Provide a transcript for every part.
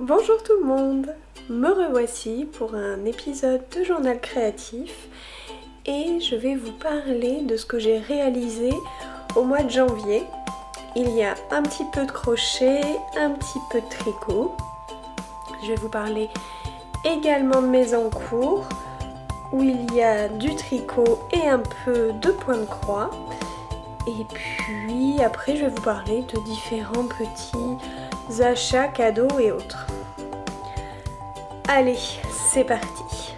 Bonjour tout le monde, me revoici pour un épisode de journal créatif et je vais vous parler de ce que j'ai réalisé au mois de janvier. Il y a un petit peu de crochet, un petit peu de tricot. Je vais vous parler également de mes encours où il y a du tricot et un peu de point de croix. Et puis après je vais vous parler de différents petits achats, cadeaux et autres. Allez, c'est parti.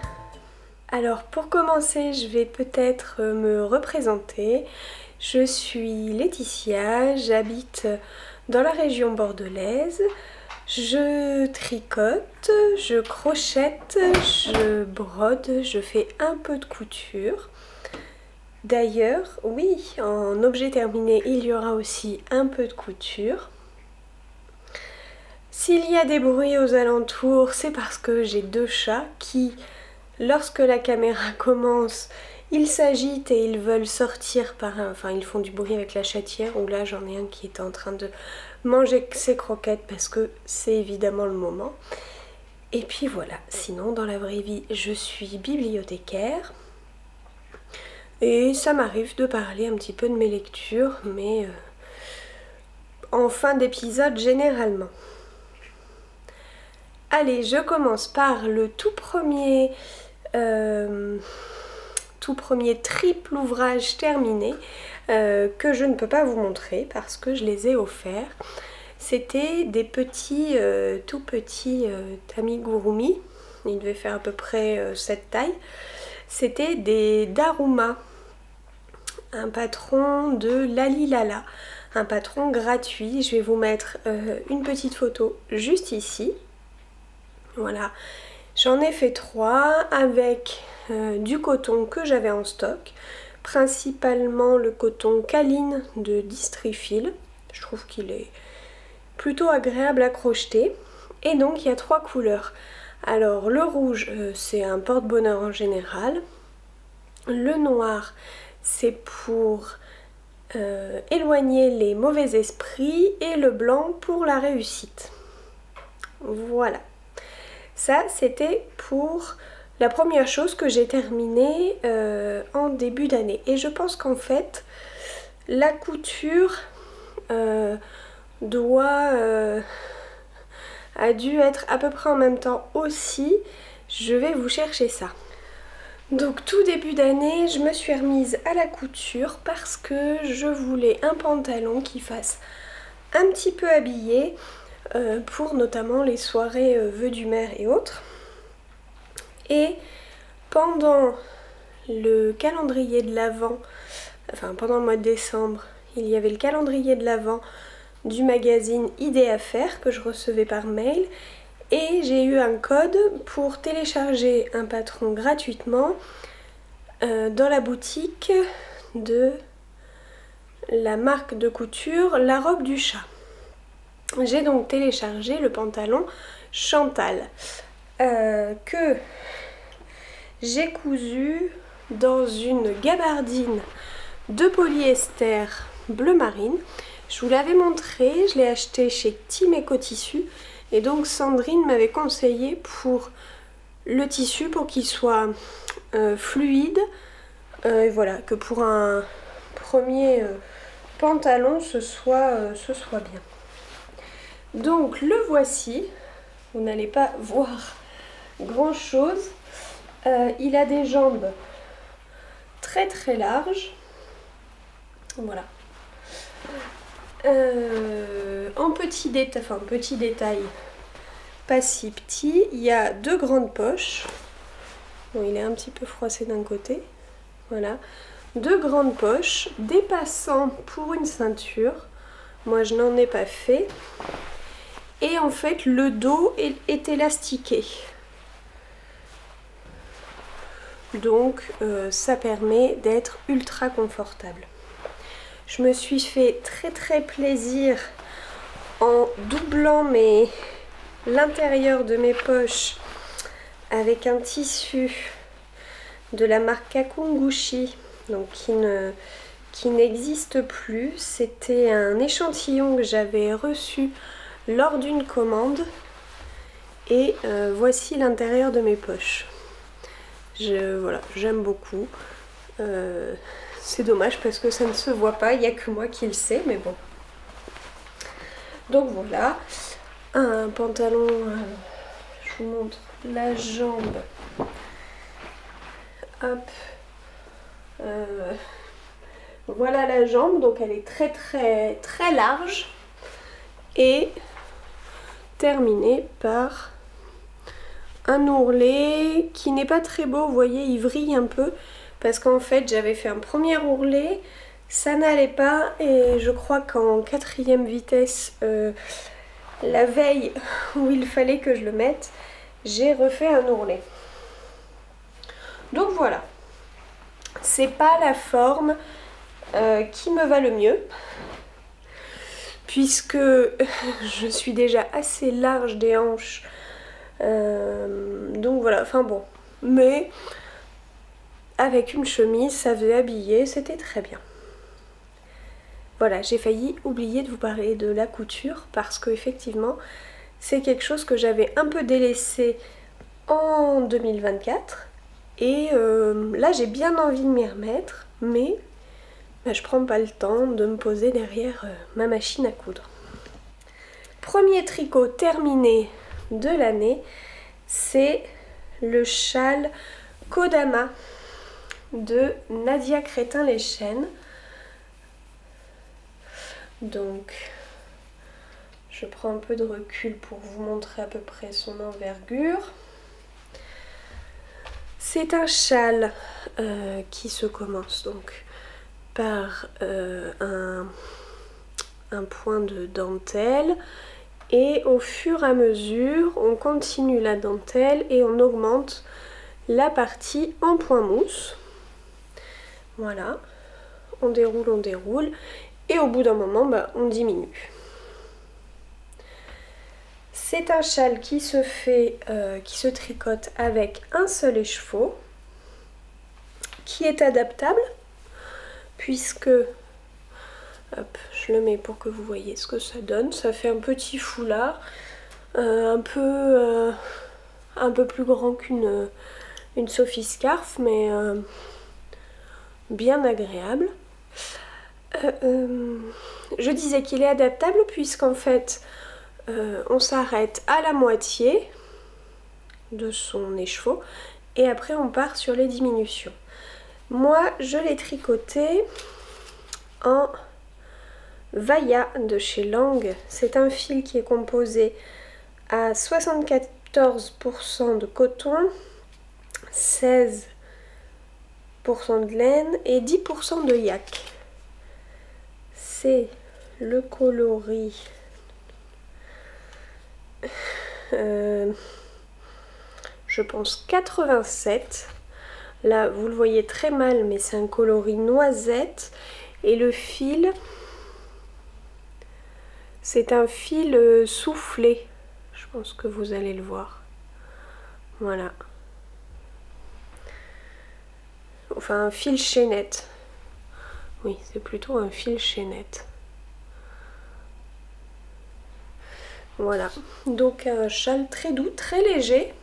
Alors pour commencer, je vais peut-être me représenter. Je suis Laetitia, j'habite dans la région bordelaise. Je tricote, je crochette, je brode, je fais un peu de couture. D'ailleurs, oui, en objet terminé, il y aura aussi un peu de couture. S'il y a des bruits aux alentours, c'est parce que j'ai deux chats qui, lorsque la caméra commence, ils s'agitent et ils veulent sortir enfin ils font du bruit avec la chatière, où là j'en ai un qui est en train de manger ses croquettes parce que c'est évidemment le moment. Et puis voilà, sinon dans la vraie vie, je suis bibliothécaire. Et ça m'arrive de parler un petit peu de mes lectures, mais en fin d'épisode généralement. Allez, je commence par le tout premier triple ouvrage terminé que je ne peux pas vous montrer parce que je les ai offerts. C'était des petits, tout petits amigurumi, ils devaient faire à peu près cette taille. C'était des Daruma, un patron de Lalilala, un patron gratuit. Je vais vous mettre une petite photo juste ici. Voilà, j'en ai fait 3 avec du coton que j'avais en stock, principalement le coton Kaline de Distrifil. Je trouve qu'il est plutôt agréable à crocheter. Et donc il y a 3 couleurs. Alors le rouge, c'est un porte-bonheur en général. Le noir, c'est pour éloigner les mauvais esprits. Et le blanc pour la réussite. Voilà. Ça, c'était pour la première chose que j'ai terminée en début d'année. Et je pense qu'en fait, la couture a dû être à peu près en même temps aussi. Je vais vous chercher ça. Donc tout début d'année, je me suis remise à la couture parce que je voulais un pantalon qui fasse un petit peu habillé pour notamment les soirées vœux du maire et autres. Et pendant le calendrier de l'Avent, enfin pendant le mois de décembre, il y avait le calendrier de l'Avent du magazine Idées à faire que je recevais par mail. Et j'ai eu un code pour télécharger un patron gratuitement dans la boutique de la marque de couture La Robe du Chat. J'ai donc téléchargé le pantalon Chantal que j'ai cousu dans une gabardine de polyester bleu marine. Je vous l'avais montré, je l'ai acheté chez Tim Eco Tissu. Et donc Sandrine m'avait conseillé pour le tissu pour qu'il soit fluide. Et voilà, que pour un premier pantalon ce soit bien. Donc le voici. Vous n'allez pas voir grand chose. Il a des jambes très très larges. Voilà. En petit détail, pas si petit, il y a 2 grandes poches. Bon, il est un petit peu froissé d'un côté. Voilà. 2 grandes poches, des passants pour une ceinture. Moi, je n'en ai pas fait. Et en fait, le dos est élastiqué. Donc, ça permet d'être ultra confortable. Je me suis fait très très plaisir en doublant l'intérieur de mes poches avec un tissu de la marque Kakungushi, donc qui n'existe plus. C'était un échantillon que j'avais reçu lors d'une commande Et voici l'intérieur de mes poches. Voilà, j'aime beaucoup. C'est dommage parce que ça ne se voit pas, il n'y a que moi qui le sais, mais bon. Donc voilà, un pantalon, je vous montre la jambe. Hop. Voilà la jambe, donc elle est très large et terminée par un ourlet qui n'est pas très beau, vous voyez, il vrille un peu parce qu'en fait j'avais fait un premier ourlet, ça n'allait pas et je crois qu'en 4e vitesse, la veille où il fallait que je le mette, j'ai refait un ourlet. Donc voilà, c'est pas la forme qui me va le mieux puisque je suis déjà assez large des hanches, donc voilà, enfin bon, mais avec une chemise ça faisait habiller, c'était très bien. Voilà, j'ai failli oublier de vous parler de la couture parce que effectivement c'est quelque chose que j'avais un peu délaissé en 2024 et là j'ai bien envie de m'y remettre, mais je prends pas le temps de me poser derrière ma machine à coudre. Premier tricot terminé de l'année, c'est le châle Kodama de Nadia Crétin-Leschène. Donc je prends un peu de recul pour vous montrer à peu près son envergure. C'est un châle qui se commence donc par un point de dentelle et au fur et à mesure on continue la dentelle et on augmente la partie en point mousse. Voilà, on déroule et au bout d'un moment on diminue. C'est un châle qui se fait, qui se tricote avec un seul écheveau, qui est adaptable puisque, hop, je le mets pour que vous voyez ce que ça donne. Ça fait un petit foulard, un peu plus grand qu'une Sophie Scarf, mais bien agréable. Je disais qu'il est adaptable puisqu'en fait on s'arrête à la moitié de son écheveau et après on part sur les diminutions. Moi je l'ai tricoté en Vaya de chez Lang. C'est un fil qui est composé à 74% de coton, 16% de laine et 10% de yak. C'est le coloris je pense 87. Là vous le voyez très mal mais c'est un coloris noisette et le fil c'est un fil soufflé, je pense que vous allez le voir, voilà, enfin un fil chaînette, oui c'est plutôt un fil chaînette. Voilà, donc un châle très doux, très léger,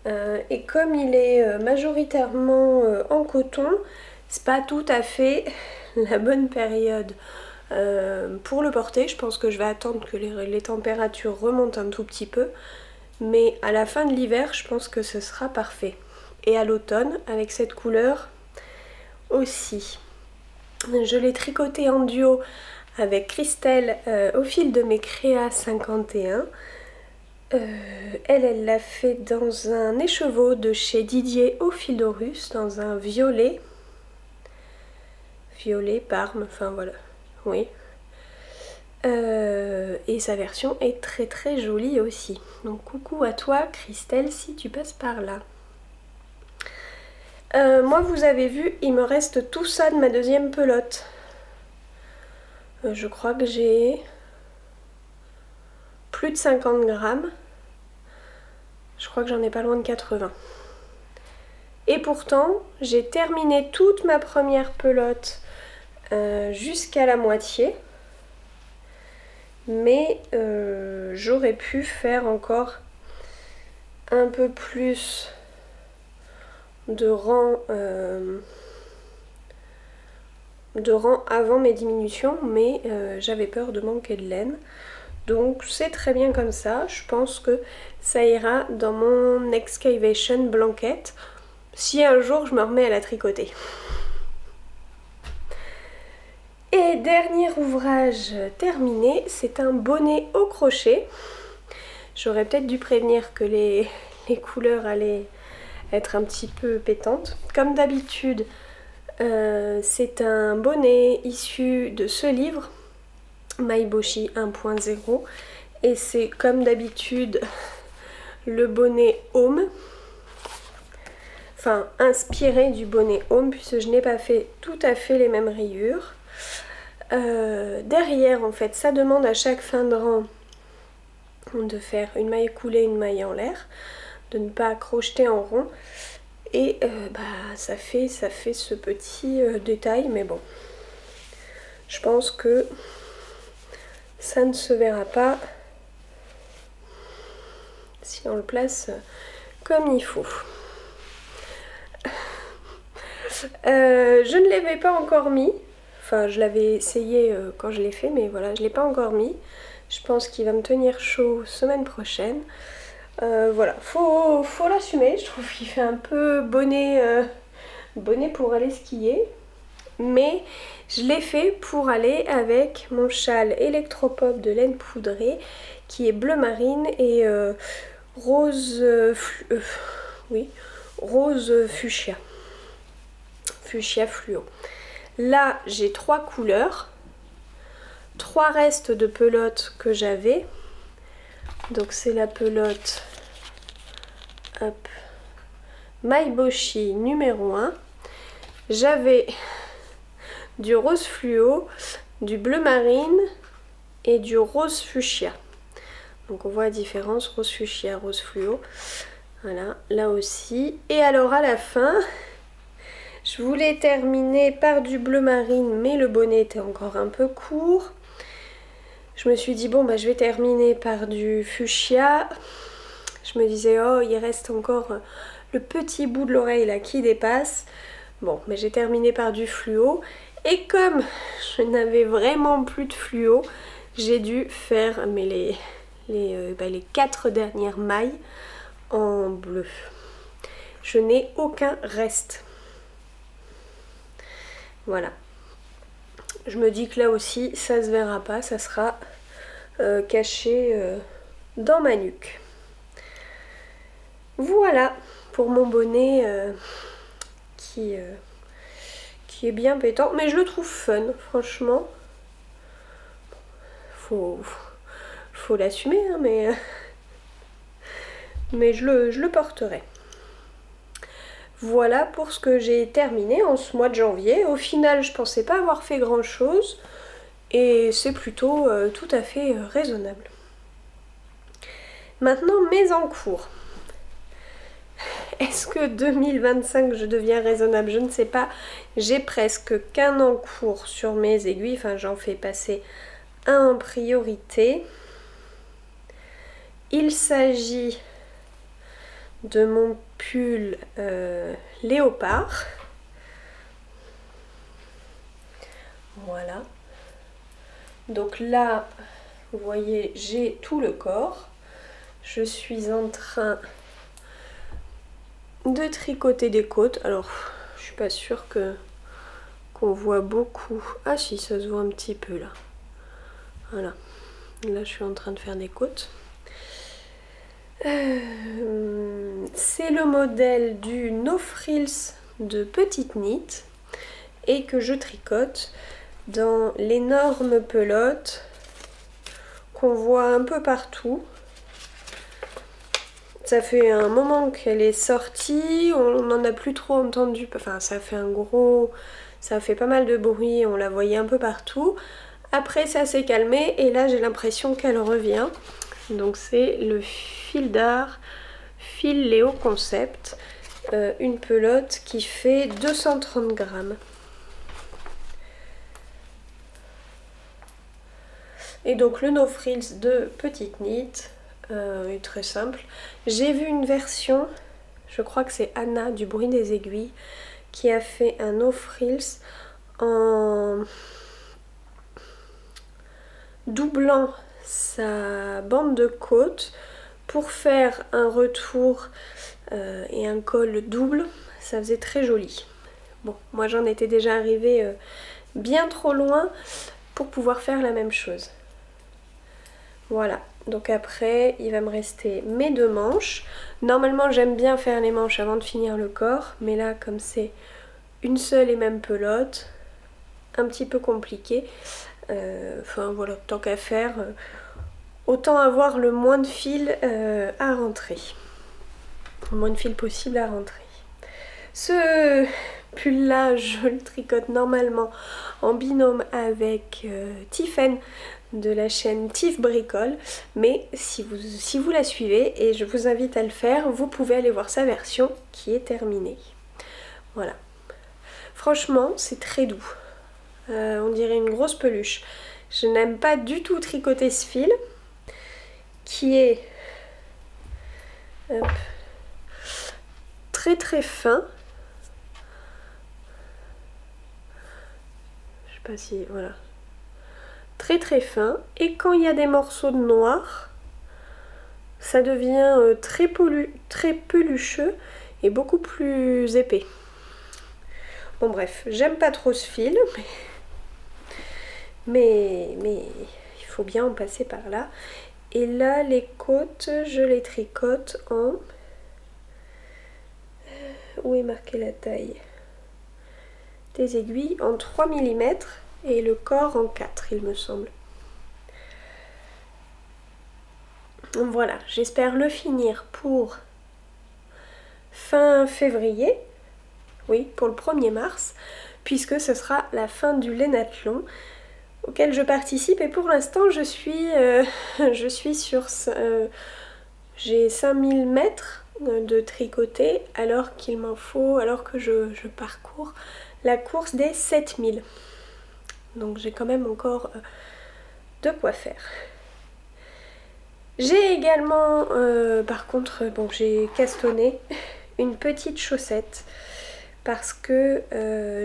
et comme il est majoritairement en coton, c'est pas tout à fait la bonne période pour le porter. Je pense que je vais attendre que les températures remontent un tout petit peu, mais à la fin de l'hiver je pense que ce sera parfait, et à l'automne avec cette couleur aussi. Je l'ai tricoté en duo avec Christelle au fil de mes créas 51. Elle l'a fait dans un écheveau de chez Didier au fil d'Orus, dans un violet parme, enfin voilà, oui. Et sa version est très jolie aussi. Donc coucou à toi Christelle si tu passes par là. Moi vous avez vu, il me reste tout ça de ma deuxième pelote. Je crois que j'ai plus de 50 grammes. Je crois que j'en ai pas loin de 80. Et pourtant, j'ai terminé toute ma première pelote jusqu'à la moitié. Mais j'aurais pu faire encore un peu plus de rang avant mes diminutions, mais j'avais peur de manquer de laine. Donc c'est très bien comme ça, je pense que ça ira dans mon excavation blanket si un jour je me remets à la tricoter. Et dernier ouvrage terminé, c'est un bonnet au crochet. J'aurais peut-être dû prévenir que les couleurs allaient être un petit peu pétantes. Comme d'habitude, c'est un bonnet issu de ce livre, Maiboshi 1.0, et c'est comme d'habitude le bonnet Home, enfin inspiré du bonnet Home puisque je n'ai pas fait tout à fait les mêmes rayures. Derrière en fait ça demande à chaque fin de rang de faire une maille coulée, une maille en l'air, de ne pas crocheter en rond, et ça fait ce petit détail, mais bon, je pense que ça ne se verra pas si on le place comme il faut. Je ne l'avais pas encore mis, enfin je l'avais essayé quand je l'ai fait, mais voilà, je ne l'ai pas encore mis. Je pense qu'il va me tenir chaud semaine prochaine. Voilà, faut l'assumer, je trouve qu'il fait un peu bonnet pour aller skier. Mais je l'ai fait pour aller avec mon châle électropop de laine poudrée qui est bleu marine et rose fuchsia. Fuchsia fluo. Là j'ai 3 couleurs, 3 restes de pelote que j'avais. Donc c'est la pelote Maiboshi numéro 1. J'avais du rose fluo, du bleu marine et du rose fuchsia. Donc on voit la différence, rose fuchsia, rose fluo. Voilà, là aussi. Et alors à la fin, je voulais terminer par du bleu marine, mais le bonnet était encore un peu court. Je me suis dit bon bah je vais terminer par du fuchsia. Je me disais oh il reste encore le petit bout de l'oreille là qui dépasse. Bon mais j'ai terminé par du fluo. Et comme je n'avais vraiment plus de fluo, j'ai dû faire les 4 dernières mailles en bleu. Je n'ai aucun reste. Voilà. Je me dis que là aussi ça se verra pas, ça sera caché dans ma nuque. Voilà pour mon bonnet qui est bien pétant, mais je le trouve fun, franchement. Faut l'assumer, hein, mais je le porterai. Voilà pour ce que j'ai terminé en ce mois de janvier. Au final, je pensais pas avoir fait grand chose et c'est plutôt tout à fait raisonnable. Maintenant, mes encours. Est-ce que 2025 je deviens raisonnable? Je ne sais pas. J'ai presque qu'un encours sur mes aiguilles. Enfin, j'en fais passer un en priorité. Il s'agit de mon pull léopard. Voilà. Donc là, vous voyez, j'ai tout le corps. Je suis en train de tricoter des côtes. Alors, je suis pas sûre qu'on voit beaucoup. Ah si, ça se voit un petit peu là. Voilà. Là, je suis en train de faire des côtes. C'est le modèle du No Frills de Petite Knit et que je tricote dans l'énorme pelote qu'on voit un peu partout. Ça fait un moment qu'elle est sortie, on n'en a plus trop entendu, enfin ça fait pas mal de bruit, on la voyait un peu partout. Après ça s'est calmé et là j'ai l'impression qu'elle revient. Donc c'est le fil d'art Fil Léo Concept, une pelote qui fait 230 grammes. Et donc le No Frills de Petite Knit, est très simple. J'ai vu une version, je crois que c'est Anna du bruit des aiguilles, qui a fait un no frills en doublant sa bande de côte pour faire un retour et un col double. Ça faisait très joli. Bon, moi j'en étais déjà arrivée bien trop loin pour pouvoir faire la même chose. Voilà, donc après il va me rester mes 2 manches. Normalement j'aime bien faire les manches avant de finir le corps, mais là comme c'est une seule et même pelote, un petit peu compliqué. Enfin voilà, tant qu'à faire, autant avoir le moins de fil à rentrer. Le moins de fil possible à rentrer. Ce pull là, je le tricote normalement en binôme avec Tiffen de la chaîne Tiff Bricole, mais si vous la suivez, et je vous invite à le faire, vous pouvez aller voir sa version qui est terminée. Voilà. Franchement, c'est très doux. On dirait une grosse peluche. Je n'aime pas du tout tricoter ce fil qui est très très fin. Je sais pas si... voilà. Très très fin. Et quand il y a des morceaux de noir, ça devient très pelucheux et beaucoup plus épais. Bon bref, j'aime pas trop ce fil, mais il faut bien en passer par là. Et là, les côtes, je les tricote en... où est marquée la taille? Des aiguilles en 3 mm et le corps en 4, il me semble. Voilà, j'espère le finir pour fin février. Oui, pour le 1er mars, puisque ce sera la fin du Lainathlon auquel je participe. Et pour l'instant, je suis sur... j'ai 5000 mètres de tricoté, alors qu'il m'en faut, alors que je parcours la course des 7000. Donc j'ai quand même encore de quoi faire. J'ai également, par contre, bon, j'ai castonné une petite chaussette parce que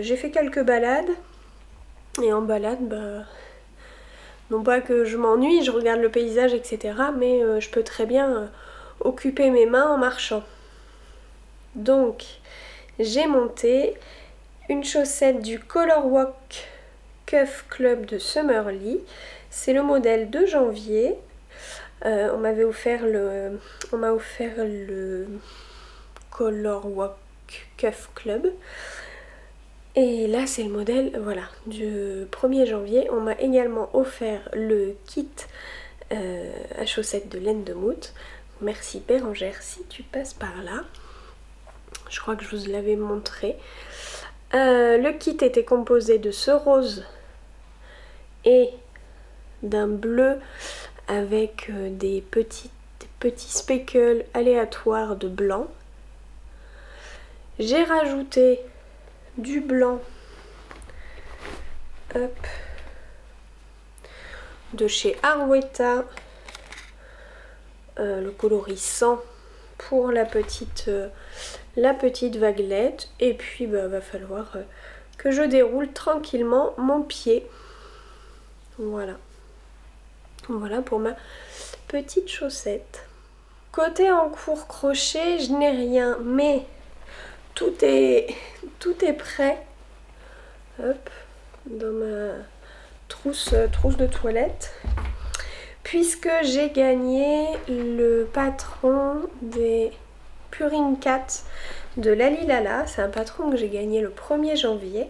j'ai fait quelques balades et en balade, bah, non pas que je m'ennuie, je regarde le paysage etc, mais je peux très bien occuper mes mains en marchant. Donc j'ai monté une chaussette du Color Walk Cuff Club de Summerly, c'est le modèle de janvier. On m'a offert le Color Walk Cuff Club. Et là c'est le modèle, voilà, du 1er janvier. On m'a également offert le kit à chaussettes de laine de Mout. Merci Bérangère si tu passes par là. Je crois que je vous l'avais montré. Le kit était composé de ce rose et d'un bleu avec des petits speckles aléatoires de blanc. J'ai rajouté du blanc, hop, de chez Arwetta, le coloris 100 pour la petite vaguelette. Et puis bah, va falloir que je déroule tranquillement mon pied. Voilà. Voilà pour ma petite chaussette. Côté encours crochet, je n'ai rien, mais tout est prêt. Hop, dans ma trousse de toilette. Puisque j'ai gagné le patron des Puring Cat de Lalilala. C'est un patron que j'ai gagné le 1er janvier.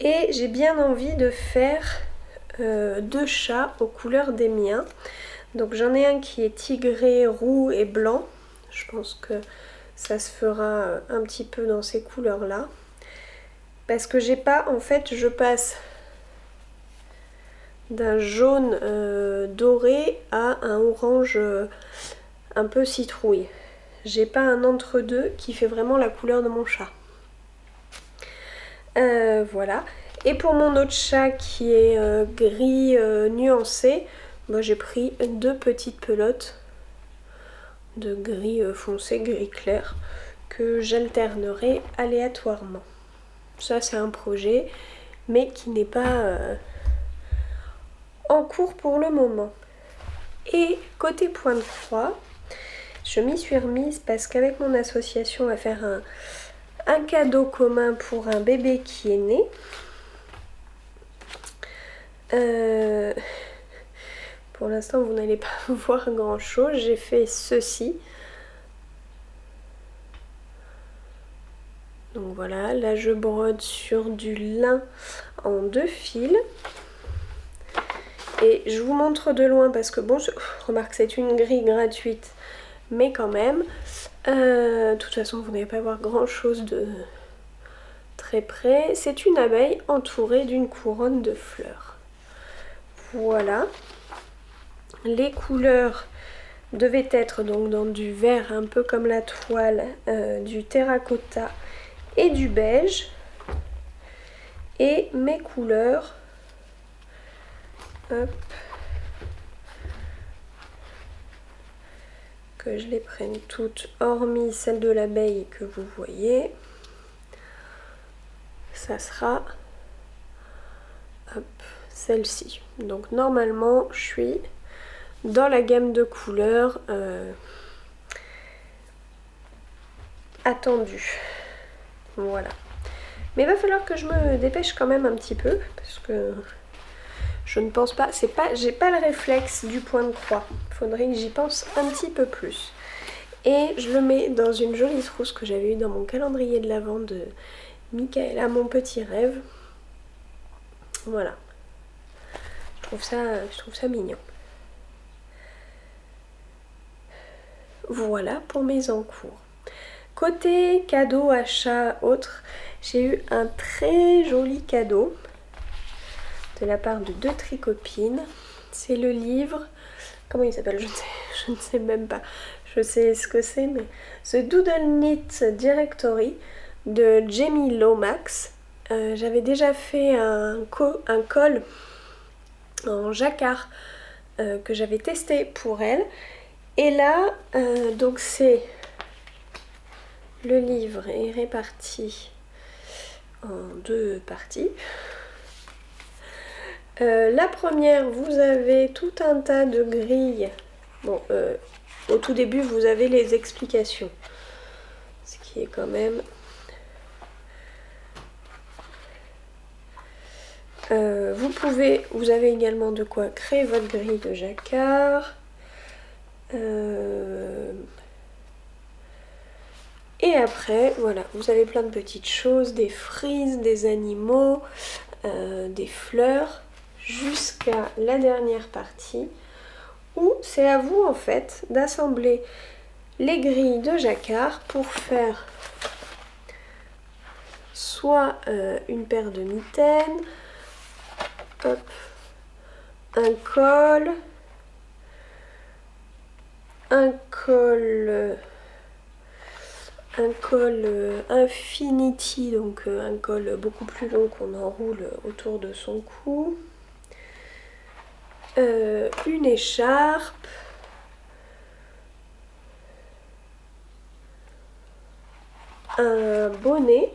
Et j'ai bien envie de faire 2 chats aux couleurs des miens. Donc j'en ai un qui est tigré, roux et blanc. Je pense que ça se fera un petit peu dans ces couleurs là. Parce que j'ai pas, en fait je passe d'un jaune doré à un orange un peu citrouille. J'ai pas un entre-deux qui fait vraiment la couleur de mon chat. Voilà. Et pour mon autre chat qui est gris nuancé, moi j'ai pris 2 petites pelotes de gris foncé, gris clair, que j'alternerai aléatoirement. Ça c'est un projet, mais qui n'est pas en cours pour le moment. Et côté point de croix, je m'y suis remise parce qu'avec mon association on va faire un cadeau commun pour un bébé qui est né. Pour l'instant vous n'allez pas voir grand chose, j'ai fait ceci. Donc voilà, là je brode sur du lin en 2 fils. Et je vous montre de loin parce que bon, remarque c'est une grille gratuite, mais quand même. De toute façon vous n'allez pas voir grand chose de très près. C'est une abeille entourée d'une couronne de fleurs. Voilà. Les couleurs devaient être donc dans du vert un peu comme la toile, du terracotta et du beige. Et mes couleurs, hop, que je les prenne toutes, hormis celle de l'abeille que vous voyez, ça sera celle-ci. Donc normalement je suis dans la gamme de couleurs attendue. Voilà. Mais il va falloir que je me dépêche quand même un petit peu parce que je ne pense pas, j'ai pas le réflexe du point de croix. Il faudrait que j'y pense un petit peu plus. Et je le mets dans une jolie trousse que j'avais eue dans mon calendrier de l'Avent de Michaela, mon petit rêve. Voilà. Je trouve ça mignon. Voilà pour mes encours. Côté cadeau, achat, autre, j'ai eu un très joli cadeau de la part de 2 tricopines. C'est le livre, comment il s'appelle, je ne sais même pas, je sais ce que c'est, mais The Doodle Knit Directory de Jamie Lomax. J'avais déjà fait un col en jacquard que j'avais testé pour elle. Et là, donc c'est le livre est réparti en 2 parties. La première, vous avez tout un tas de grilles. Bon, au tout début, vous avez les explications, ce qui est quand même... vous avez également de quoi créer votre grille de jacquard. Et après, voilà, vous avez plein de petites choses, des frises, des animaux, des fleurs, jusqu'à la dernière partie où c'est à vous en fait d'assembler les grilles de jacquard pour faire soit une paire de mitaines, hop, un col Infinity, donc un col beaucoup plus long qu'on enroule autour de son cou, une écharpe, un bonnet,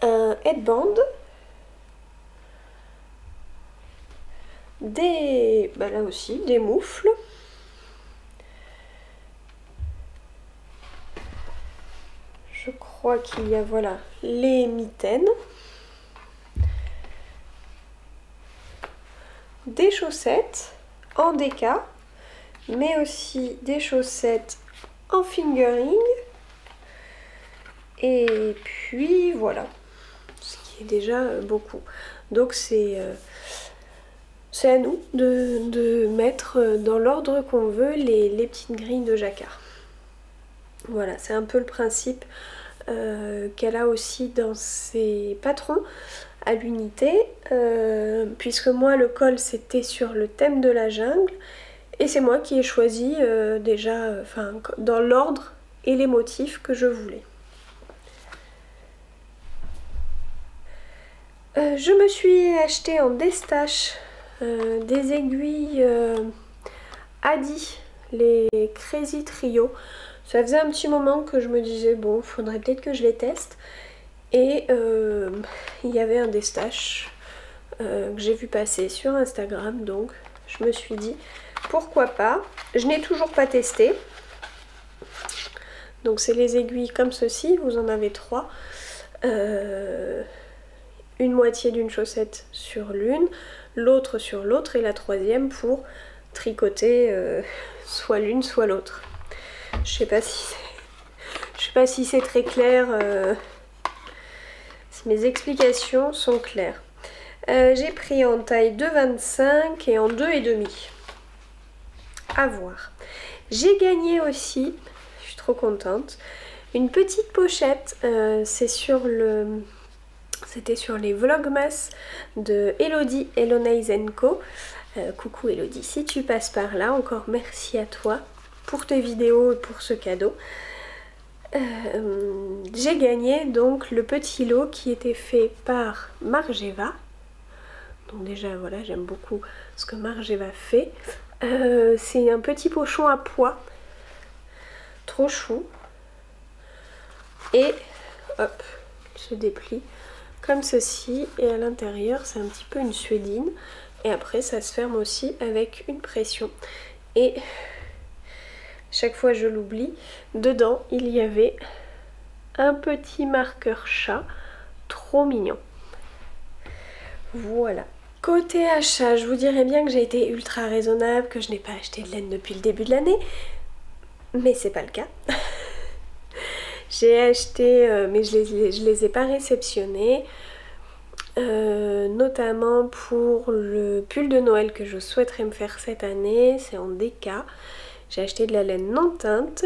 un headband, là aussi des moufles, je crois qu'il y a, voilà, les mitaines, des chaussettes en déca, mais aussi des chaussettes en fingering, et puis voilà, ce qui est déjà beaucoup. Donc c'est à nous de mettre dans l'ordre qu'on veut les petites grilles de jacquard. Voilà, c'est un peu le principe qu'elle a aussi dans ses patrons à l'unité, puisque moi le col c'était sur le thème de la jungle et c'est moi qui ai choisi déjà dans l'ordre et les motifs que je voulais. Je me suis acheté en déstache des aiguilles Adi, les Crazy Trio. Ça faisait un petit moment que je me disais bon, faudrait peut-être que je les teste. Et il y avait un déstache que j'ai vu passer sur Instagram, donc je me suis dit pourquoi pas. Je n'ai toujours pas testé. Donc c'est les aiguilles comme ceci, vous en avez 3. Une moitié d'une chaussette sur l'une, l'autre sur l'autre et la troisième pour tricoter soit l'une soit l'autre. Je sais pas si c'est très clair, si mes explications sont claires. J'ai pris en taille 2,25 et en 2,5. À voir. J'ai gagné aussi, je suis trop contente, une petite pochette. C'était sur les Vlogmas de Elodie, Elonaise & Co. Coucou Elodie, si tu passes par là, encore merci à toi pour tes vidéos et pour ce cadeau. J'ai gagné donc le petit lot qui était fait par Margeva. Donc déjà voilà, j'aime beaucoup ce que Margeva fait. C'est un petit pochon à pois, trop chou. Et hop, il se déplie comme ceci, et à l'intérieur c'est un petit peu une suédine, et après ça se ferme aussi avec une pression. Et chaque fois je l'oublie, dedans il y avait un petit marqueur chat, trop mignon. Voilà. Côté achat, je vous dirais bien que j'ai été ultra raisonnable, que je n'ai pas acheté de laine depuis le début de l'année, mais c'est pas le cas. J'ai acheté, mais je les ai pas réceptionnés, notamment pour le pull de Noël que je souhaiterais me faire cette année, c'est en DK. J'ai acheté de la laine non teinte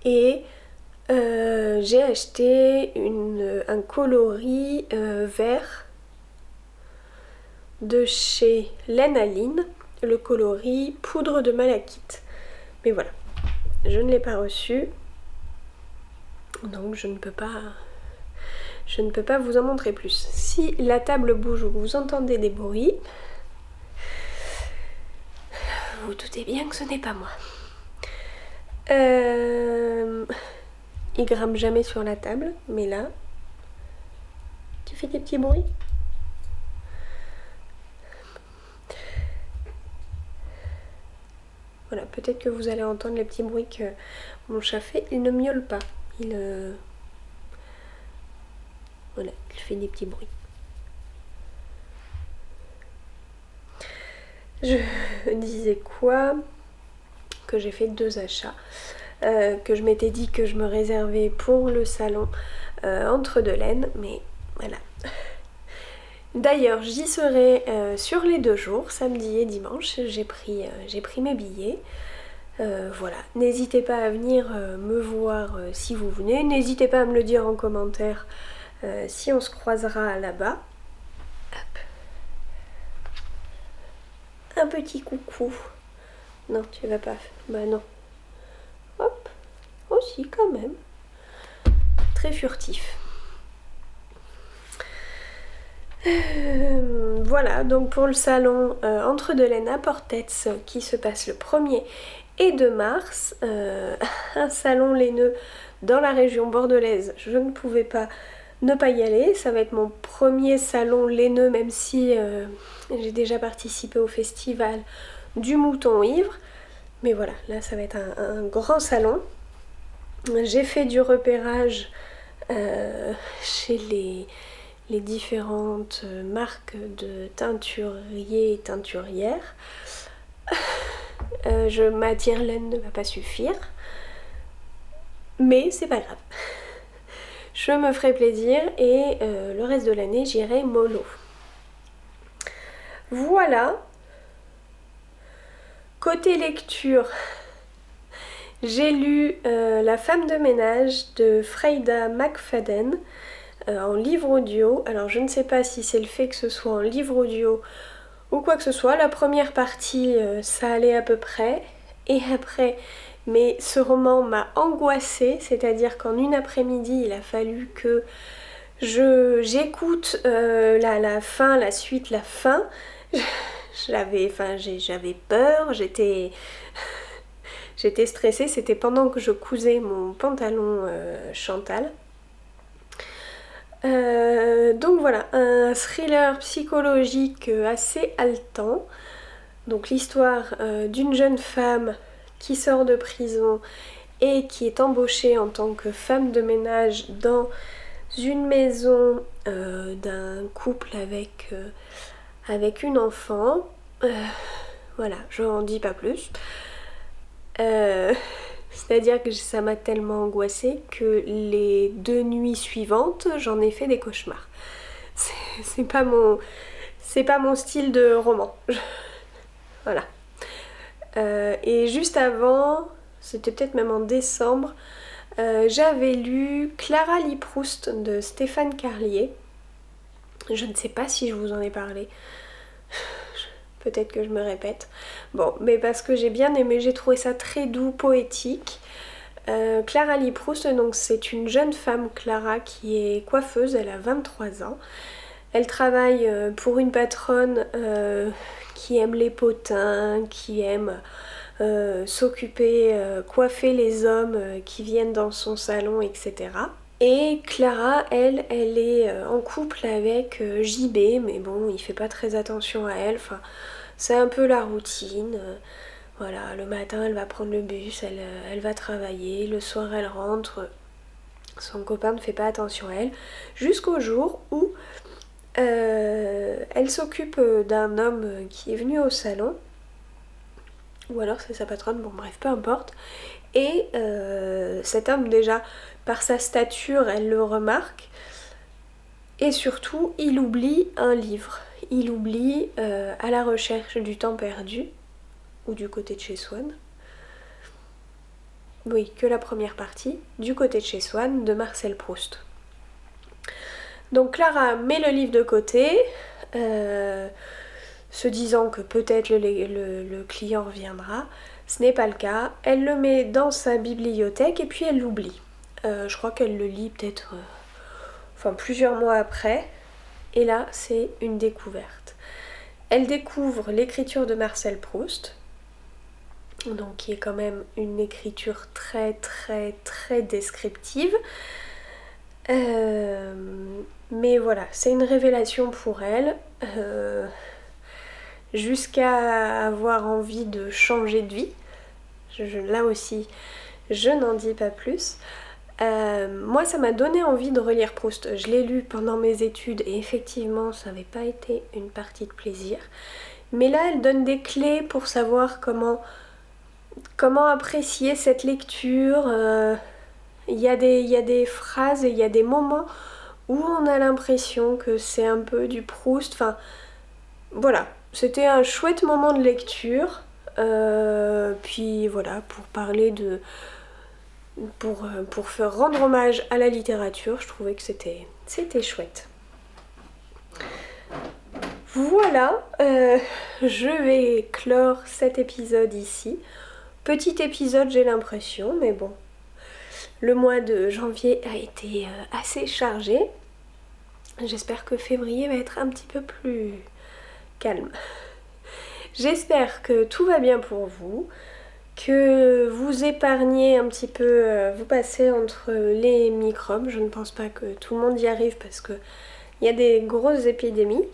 et j'ai acheté un coloris vert de chez Laine Aline, le coloris poudre de malachite. Mais voilà, je ne l'ai pas reçu. Donc je ne peux pas vous en montrer plus. Si la table bouge ou que vous entendez des bruits, vous doutez bien que ce n'est pas moi. Il grimpe jamais sur la table, mais là, tu fais des petits bruits. Voilà, peut-être que vous allez entendre les petits bruits que mon chat fait. Il ne miaule pas. Voilà, il fait des petits bruits. Je disais quoi? Que j'ai fait 2 achats. Que je m'étais dit que je me réservais pour le salon entre deux laines. Mais voilà. D'ailleurs, j'y serai sur les 2 jours, samedi et dimanche. J'ai pris mes billets. Voilà, n'hésitez pas à venir me voir si vous venez, n'hésitez pas à me le dire en commentaire si on se croisera là-bas. Un petit coucou. Non, tu vas pas. Bah non. Hop, aussi quand même. Très furtif. Voilà, donc pour le salon entre deux laines à Portets qui se passe le 1er et 2 mars, un salon laineux dans la région bordelaise, je ne pouvais pas ne pas y aller. Ça va être mon premier salon laineux, même si j'ai déjà participé au festival du Mouton Ivre. Mais voilà, là ça va être un grand salon. J'ai fait du repérage chez les différentes marques de teinturiers et teinturières. Ma tire-laine ne va pas suffire, mais c'est pas grave. Je me ferai plaisir et le reste de l'année j'irai mollo. Voilà. Côté lecture, j'ai lu La femme de ménage de Freida McFadden en livre audio. Alors je ne sais pas si c'est le fait que ce soit en livre audio ou quoi que ce soit. La première partie ça allait à peu près, et après, mais ce roman m'a angoissée, c'est-à-dire qu'en une après-midi il a fallu que J'écoute la fin, la suite, la fin. J'avais peur, j'étais stressée, c'était pendant que je cousais mon pantalon Chantal. Donc voilà, un thriller psychologique assez haletant. Donc l'histoire d'une jeune femme qui sort de prison et qui est embauchée en tant que femme de ménage dans une maison d'un couple avec une enfant. Voilà, je n'en dis pas plus. C'est-à-dire que ça m'a tellement angoissée que les 2 nuits suivantes, j'en ai fait des cauchemars. C'est pas mon style de roman. Voilà. Et juste avant, c'était peut-être même en décembre, j'avais lu Clara Lee Proust de Stéphane Carlier. Je ne sais pas si je vous en ai parlé. Peut-être que je me répète. Bon, mais parce que j'ai bien aimé, j'ai trouvé ça très doux, poétique. Clara Lee Proust, donc c'est une jeune femme, Clara, qui est coiffeuse, elle a 23 ans. Elle travaille pour une patronne qui aime les potins, qui aime s'occuper, coiffer les hommes qui viennent dans son salon, etc. Et Clara, elle est en couple avec JB, mais bon, il fait pas très attention à elle, enfin, c'est un peu la routine. Voilà, le matin, elle va prendre le bus, elle va travailler, le soir, elle rentre, son copain ne fait pas attention à elle, jusqu'au jour où elle s'occupe d'un homme qui est venu au salon, ou alors c'est sa patronne, bon bref, peu importe. Et cet homme, déjà, par sa stature, elle le remarque. Et surtout, il oublie un livre. Il oublie À la recherche du temps perdu, ou Du côté de chez Swann. Oui, que la première partie, Du côté de chez Swann, de Marcel Proust. Donc Clara met le livre de côté, se disant que peut-être le client reviendra. Ce n'est pas le cas. Elle le met dans sa bibliothèque et puis elle l'oublie. Je crois qu'elle le lit peut-être plusieurs mois après. Et là, c'est une découverte. Elle découvre l'écriture de Marcel Proust, donc qui est quand même une écriture très très très descriptive. Mais voilà, c'est une révélation pour elle. Jusqu'à avoir envie de changer de vie. Là aussi, je n'en dis pas plus. Moi, ça m'a donné envie de relire Proust. Je l'ai lu pendant mes études et effectivement, ça n'avait pas été une partie de plaisir. Mais là, elle donne des clés pour savoir comment apprécier cette lecture. Il y a des phrases et il y a des moments où on a l'impression que c'est un peu du Proust. Enfin, voilà. C'était un chouette moment de lecture, puis voilà, pour parler de... Pour faire rendre hommage à la littérature, je trouvais que c'était chouette. Voilà, je vais clore cet épisode ici. Petit épisode, j'ai l'impression, mais bon. Le mois de janvier a été assez chargé. J'espère que février va être un petit peu plus... calme. J'espère que tout va bien pour vous, que vous épargnez un petit peu, vous passez entre les microbes. Je ne pense pas que tout le monde y arrive parce que il y a des grosses épidémies.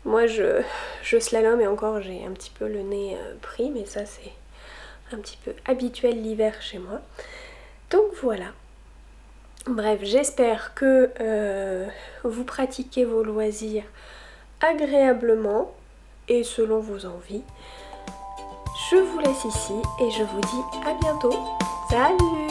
Moi je slalom et encore j'ai un petit peu le nez pris, mais ça c'est un petit peu habituel l'hiver chez moi. Donc voilà. Bref, j'espère que vous pratiquez vos loisirs agréablement et selon vos envies. Je vous laisse ici et je vous dis à bientôt. Salut!